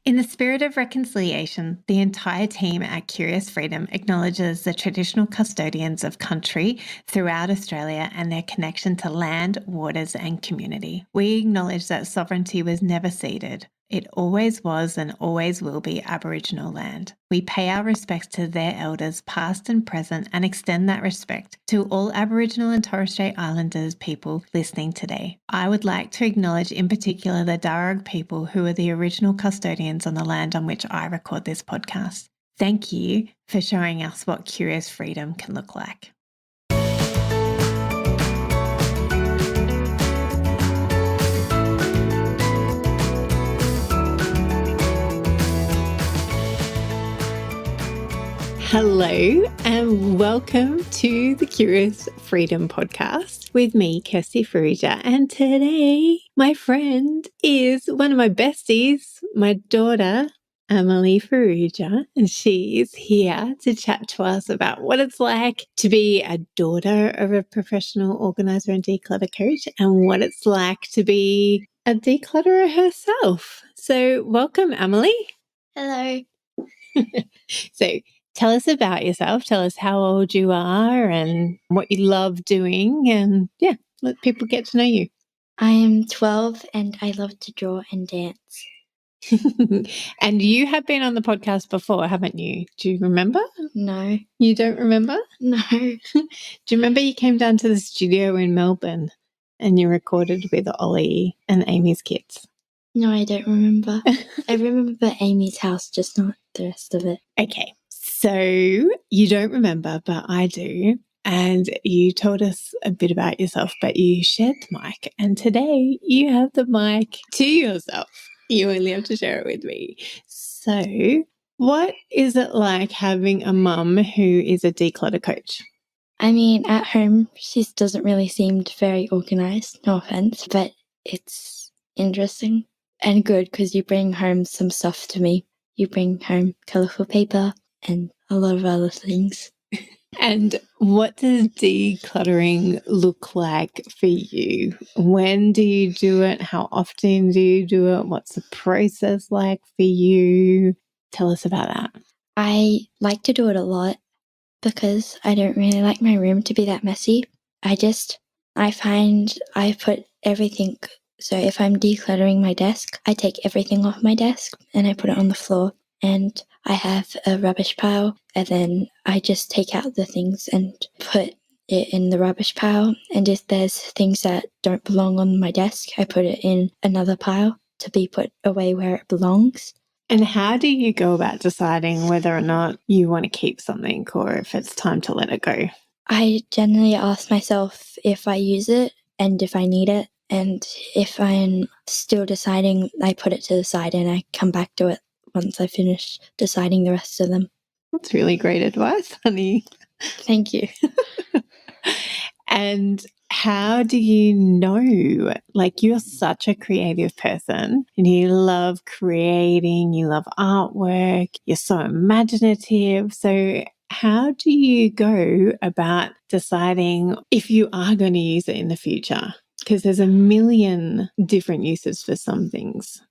In the spirit of reconciliation, the entire team at Curious Freedom acknowledges the traditional custodians of country throughout Australia and their connection to land, waters, and community. We acknowledge that sovereignty was never ceded. It always was and always will be Aboriginal land. We pay our respects to their elders, past and present, and extend that respect to all Aboriginal and Torres Strait Islanders people listening today. I would like to acknowledge in particular the Darug people who are the original custodians on the land on which I record this podcast. Thank you for showing us what Curious Freedom can look like. Hello and welcome to the Curious Freedom podcast with me, Kirsty Farrugia. And today my friend is one of my besties, my daughter, Amelie Farrugia, and she is here to chat to us about what it's like to be a daughter of a professional organiser and declutter coach and what it's like to be a declutterer herself. So welcome, Amelie. Hello. So tell us about yourself. Tell us how old you are and what you love doing, and let people get to know you. I am 12 and I love to draw and dance. And you have been on the podcast before, haven't you? Do you remember? No. You don't remember? No. Do you remember you came down to the studio in Melbourne and you recorded with Ollie and Amy's kids? No, I don't remember. I remember Amy's house, just not the rest of it. Okay. So you don't remember, but I do. And you told us a bit about yourself, but you shared the mic. And today you have the mic to yourself. You only have to share it with me. So what is it like having a mum who is a declutter coach? I mean, at home, she doesn't really seem very organised, no offence, but it's interesting and good because you bring home some stuff to me. You bring home colourful paper and a lot of other things. And what does decluttering look like for you? When do you do it? How often do you do it? What's the process like for you? Tell us about that. I like to do it a lot because I don't really like my room to be that messy. I find I put everything. So if I'm decluttering my desk, I take everything off my desk and I put it on the floor. And I have a rubbish pile, and then I just take out the things and put it in the rubbish pile. And if there's things that don't belong on my desk, I put it in another pile to be put away where it belongs. And how do you go about deciding whether or not you want to keep something or if it's time to let it go? I generally ask myself if I use it and if I need it. And if I'm still deciding, I put it to the side and I come back to it once I finish deciding the rest of them. That's really great advice, honey. Thank you. And how do you know? Like, you're such a creative person and you love creating, you love artwork, you're so imaginative. So how do you go about deciding if you are going to use it in the future? Because there's a million different uses for some things.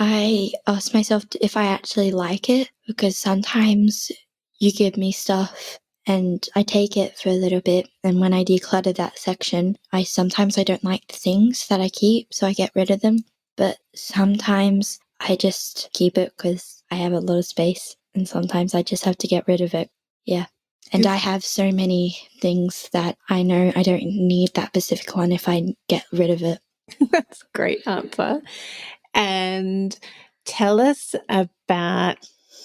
I ask myself if I actually like it, because sometimes you give me stuff and I take it for a little bit, and when I declutter that section, sometimes I don't like the things that I keep, so I get rid of them. But sometimes I just keep it because I have a lot of space, and sometimes I just have to get rid of it. Yeah. And I have so many things that I know I don't need that specific one if I get rid of it. That's a great answer. And tell us about,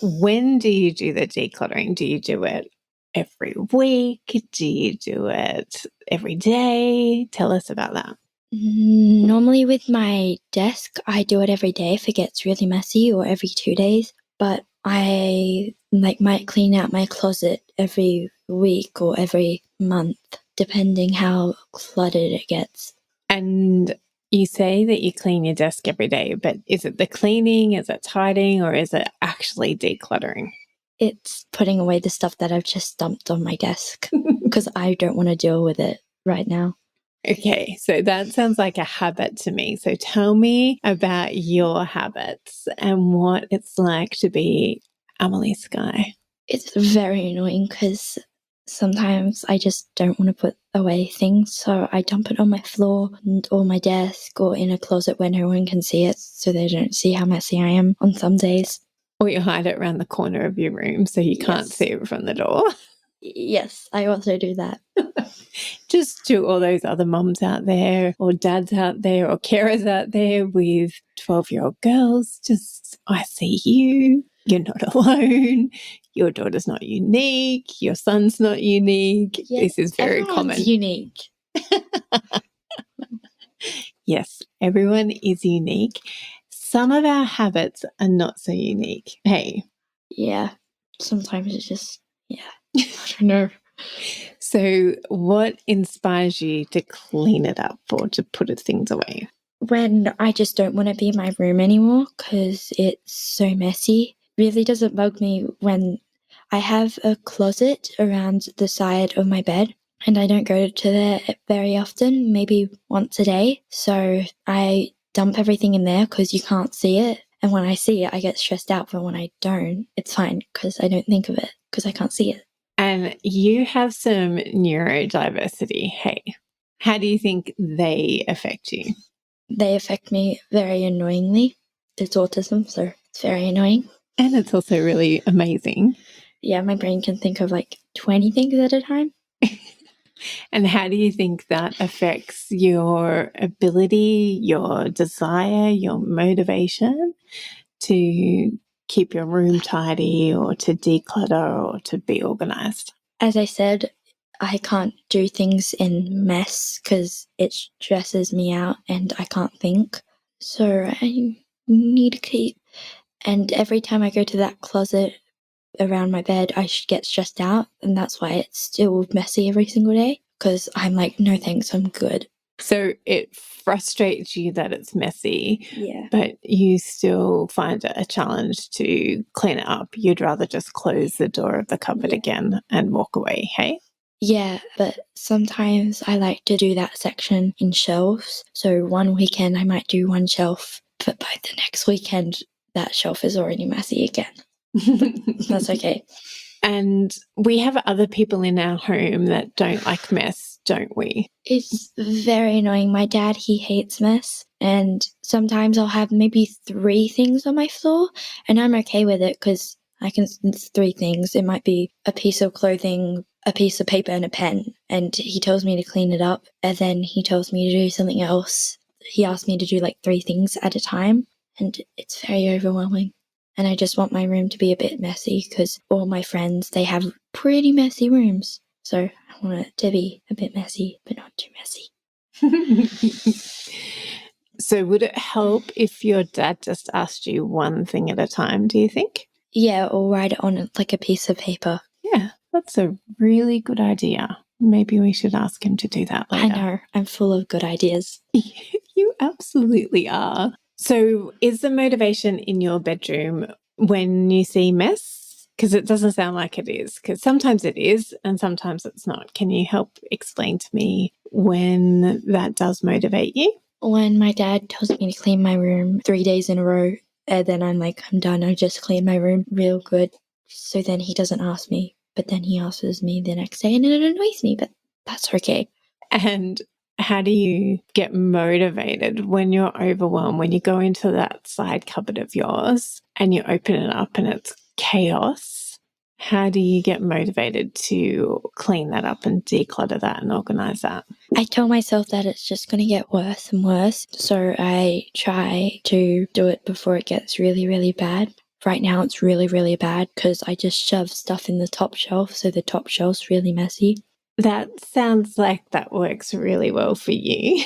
when do you do the decluttering? Do you do it every week? Do you do it every day? Tell us about that. Normally with my desk, I do it every day if it gets really messy, or every 2 days. But I might clean out my closet every week or every month, depending how cluttered it gets. And you say that you clean your desk every day, but is it the cleaning, is it tidying, or is it actually decluttering? It's putting away the stuff that I've just dumped on my desk because I don't want to deal with it right now. Okay, so that sounds like a habit to me. So tell me about your habits and what it's like to be Amelie Skye. It's very annoying because sometimes I just don't want to put away things, so I dump it on my floor or my desk or in a closet where no one can see it, so they don't see how messy I am on some days. Or you hide it around the corner of your room so you can't see it from the door. Yes, I also do that. Just to all those other mums out there or dads out there or carers out there with 12-year-old girls, just I see you. You're not alone. Your daughter's not unique. Your son's not unique. Yeah, this is very everyone's common. unique. Yes, everyone is unique. Some of our habits are not so unique. Hey. Yeah, sometimes it's just, I don't know. So what inspires you to clean it up or to put things away? When I just don't want to be in my room anymore because it's so messy. Really doesn't bug me when I have a closet around the side of my bed and I don't go to there very often, maybe once a day. So I dump everything in there because you can't see it. And when I see it, I get stressed out. But when I don't, it's fine because I don't think of it because I can't see it. And you have some neurodiversity. Hey, how do you think they affect you? They affect me very annoyingly. It's autism, so it's very annoying. And it's also really amazing. Yeah, my brain can think of like 20 things at a time. And how do you think that affects your ability, your desire, your motivation to keep your room tidy or to declutter or to be organised? As I said, I can't do things in mess because it stresses me out and I can't think. So I need to keep. And every time I go to that closet around my bed, I get stressed out. And that's why it's still messy every single day because I'm like, no thanks, I'm good. So it frustrates you that it's messy, Yeah. but you still find it a challenge to clean it up. You'd rather just close the door of the cupboard again and walk away, hey? Yeah, but sometimes I like to do that section in shelves. So one weekend I might do one shelf, but by the next weekend that shelf is already messy again. That's okay. And we have other people in our home that don't like mess, don't we? It's very annoying. My dad, he hates mess. And sometimes I'll have maybe 3 things on my floor and I'm okay with it because it's 3 things. It might be a piece of clothing, a piece of paper and a pen. And he tells me to clean it up and then he tells me to do something else. He asked me to do like 3 things at a time and it's very overwhelming. And I just want my room to be a bit messy because all my friends, they have pretty messy rooms. So I want it to be a bit messy, but not too messy. So would it help if your dad just asked you one thing at a time, do you think? Yeah, or write it on like a piece of paper. Yeah, that's a really good idea. Maybe we should ask him to do that later. I know, I'm full of good ideas. You absolutely are. So is the motivation in your bedroom when you see mess? Because it doesn't sound like it is, because sometimes it is and sometimes it's not. Can you help explain to me when that does motivate you? When my dad tells me to clean my room 3 days in a row, and then I'm like, I'm done, I just cleaned my room real good. So then he doesn't ask me, but then he asks me the next day and it annoys me, but that's okay. And how do you get motivated when you're overwhelmed, when you go into that side cupboard of yours and you open it up and it's chaos? How do you get motivated to clean that up and declutter that and organise that? I tell myself that it's just going to get worse and worse, so I try to do it before it gets really, really bad. Right now it's really, really bad because I just shove stuff in the top shelf, so the top shelf's really messy. That sounds like that works really well for you,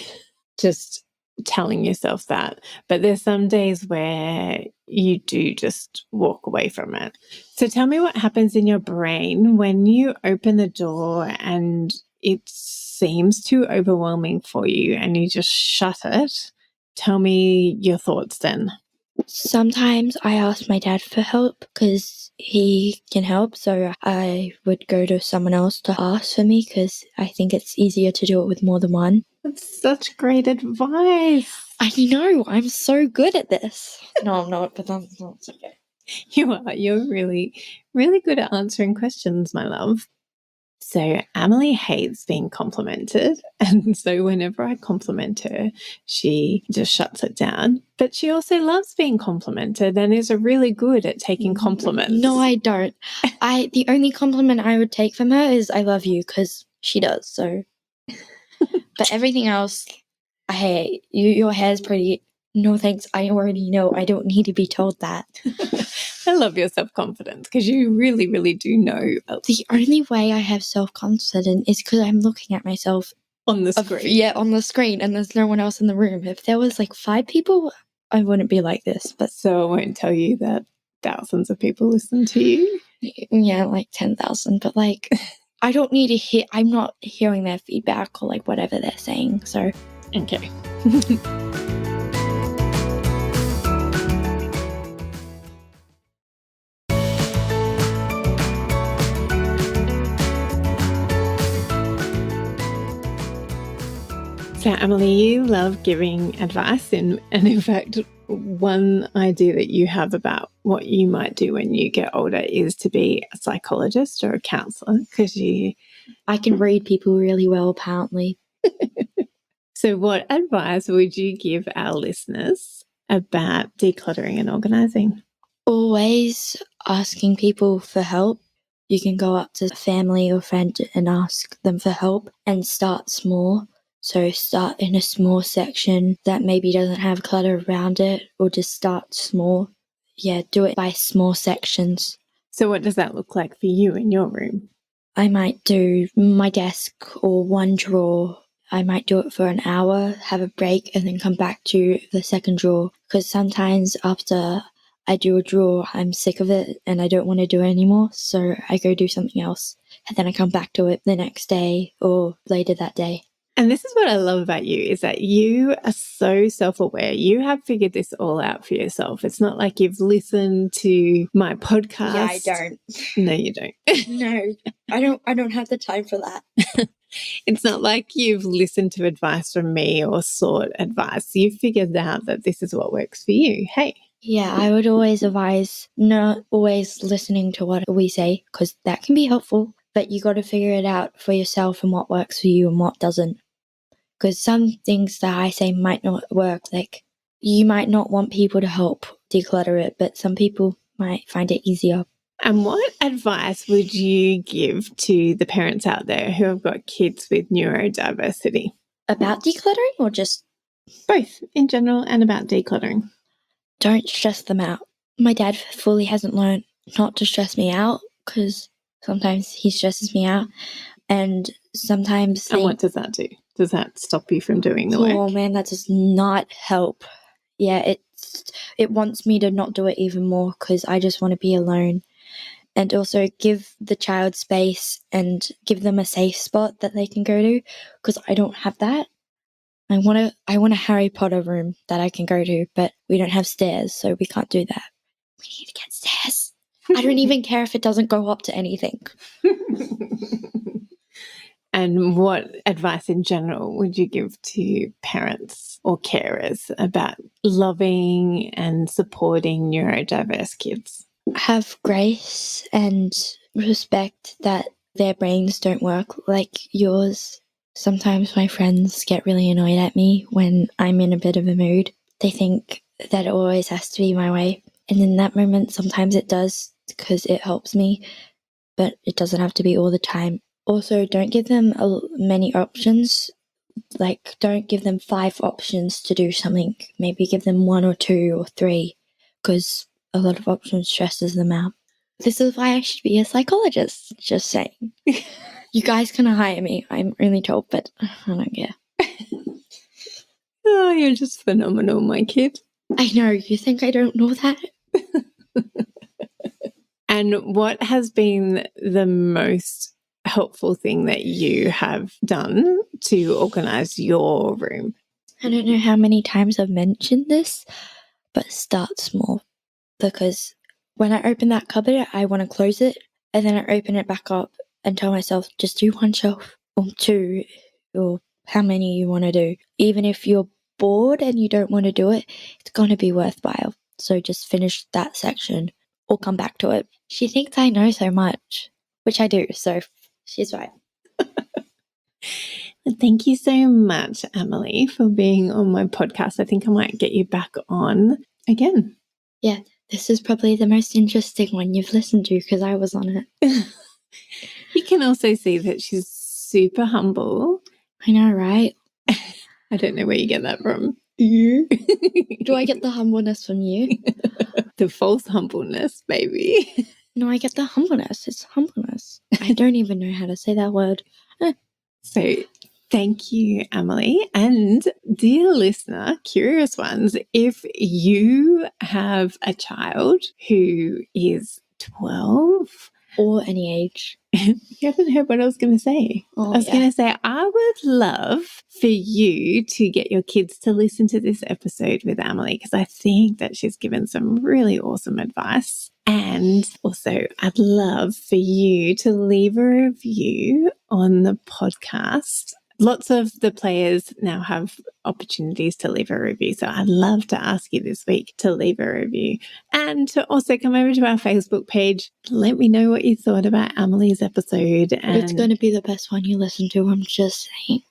just telling yourself that. But there's some days where you do just walk away from it. So tell me what happens in your brain when you open the door and it seems too overwhelming for you and you just shut it. Tell me your thoughts then. Sometimes I ask my dad for help because he can help, so I would go to someone else to ask for me because I think it's easier to do it with more than one. That's such great advice. I know, I'm so good at this. No, I'm not, but that's okay. You are. You're really, really good at answering questions, my love. So Amelie hates being complimented, and so whenever I compliment her, she just shuts it down. But she also loves being complimented and is really good at taking compliments. No, I don't. The only compliment I would take from her is "I love you" because she does. So, but everything else, I hate. Your hair's pretty. No thanks. I already know. I don't need to be told that. I love your self-confidence because you really, really do know. The only way I have self-confidence is because I'm looking at myself on the screen. Yeah, on the screen, and there's no one else in the room. If there was like 5 people, I wouldn't be like this. But so I won't tell you that thousands of people listen to you. Yeah, like 10,000. But like, I don't need to hear. I'm not hearing their feedback or like whatever they're saying. So okay. So, Amelie, you love giving advice, and in fact, one idea that you have about what you might do when you get older is to be a psychologist or a counsellor because I can read people really well, apparently. So, what advice would you give our listeners about decluttering and organising? Always asking people for help. You can go up to a family or friend and ask them for help and start small. So start in a small section that maybe doesn't have clutter around it, or just start small. Yeah, do it by small sections. So what does that look like for you in your room? I might do my desk or one drawer. I might do it for an hour, have a break, and then come back to the second drawer. Because sometimes after I do a drawer, I'm sick of it and I don't want to do it anymore. So I go do something else. And then I come back to it the next day or later that day. And this is what I love about you, is that you are so self-aware. You have figured this all out for yourself. It's not like you've listened to my podcast. Yeah, I don't. No, you don't. No, I don't have the time for that. It's not like you've listened to advice from me or sought advice. You've figured out that this is what works for you. Hey. Yeah, I would always advise not always listening to what we say, because that can be helpful, but you got to figure it out for yourself and what works for you and what doesn't. Because some things that I say might not work. Like, you might not want people to help declutter it, but some people might find it easier. And what advice would you give to the parents out there who have got kids with neurodiversity? About decluttering, or just both in general and about decluttering? Don't stress them out. My dad fully hasn't learned not to stress me out, because sometimes he stresses me out. And sometimes... And what does that do? Does that stop you from doing the work? Oh man, that does not help. Yeah, it wants me to not do it even more, because I just want to be alone. And also give the child space and give them a safe spot that they can go to, because I don't have that. I want a Harry Potter room that I can go to, but we don't have stairs, so we can't do that. We need to get stairs. I don't even care if it doesn't go up to anything. And what advice in general would you give to parents or carers about loving and supporting neurodiverse kids? Have grace and respect that their brains don't work like yours. Sometimes my friends get really annoyed at me when I'm in a bit of a mood. They think that it always has to be my way. And in that moment, sometimes it does, because it helps me, but it doesn't have to be all the time. Also, don't give them many options. Like, don't give them 5 options to do something. Maybe give them 1 or 2 or 3, because a lot of options stresses them out. This is why I should be a psychologist, just saying. You guys can hire me. I'm really told, but I don't care. Oh, you're just phenomenal, my kid. I know. You think I don't know that? And what has been the most helpful thing that you have done to organise your room? I don't know how many times I've mentioned this, but start small, because when I open that cupboard, I want to close it, and then I open it back up and tell myself, just do one shelf or two, or how many you want to do. Even if you're bored and you don't want to do it, it's going to be worthwhile. So just finish that section or come back to it. She thinks I know so much, which I do, so she's right. Thank you so much, Amelie, for being on my podcast. I think I might get you back on again. Yeah, this is probably the most interesting one you've listened to because I was on it. You can also see that she's super humble. I know, right? I don't know where you get that from. You? Do I get the humbleness from you? The false humbleness, maybe. No, I get the humbleness. It's humbleness. I don't even know how to say that word. So thank you, Amelie. And dear listener, curious ones, if you have a child who is 12 or any age. You haven't heard what I was going to say. Oh, I was going to say, I would love for you to get your kids to listen to this episode with Amelie, because I think that she's given some really awesome advice. And also, I'd love for you to leave a review on the podcast. Lots of the players now have opportunities to leave a review. So I'd love to ask you this week to leave a review and to also come over to our Facebook page. Let me know what you thought about Amelie's episode. And it's going to be the best one you listen to, I'm just saying.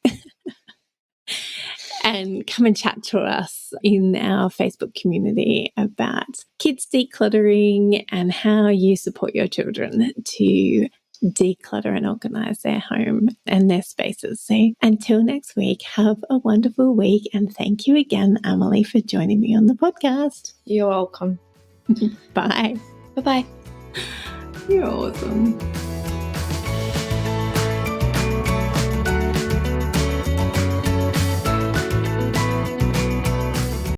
And come and chat to us in our Facebook community about kids decluttering and how you support your children to declutter and organise their home and their spaces. So until next week, have a wonderful week. And thank you again, Amelie, for joining me on the podcast. You're welcome. Bye. Bye-bye. You're awesome.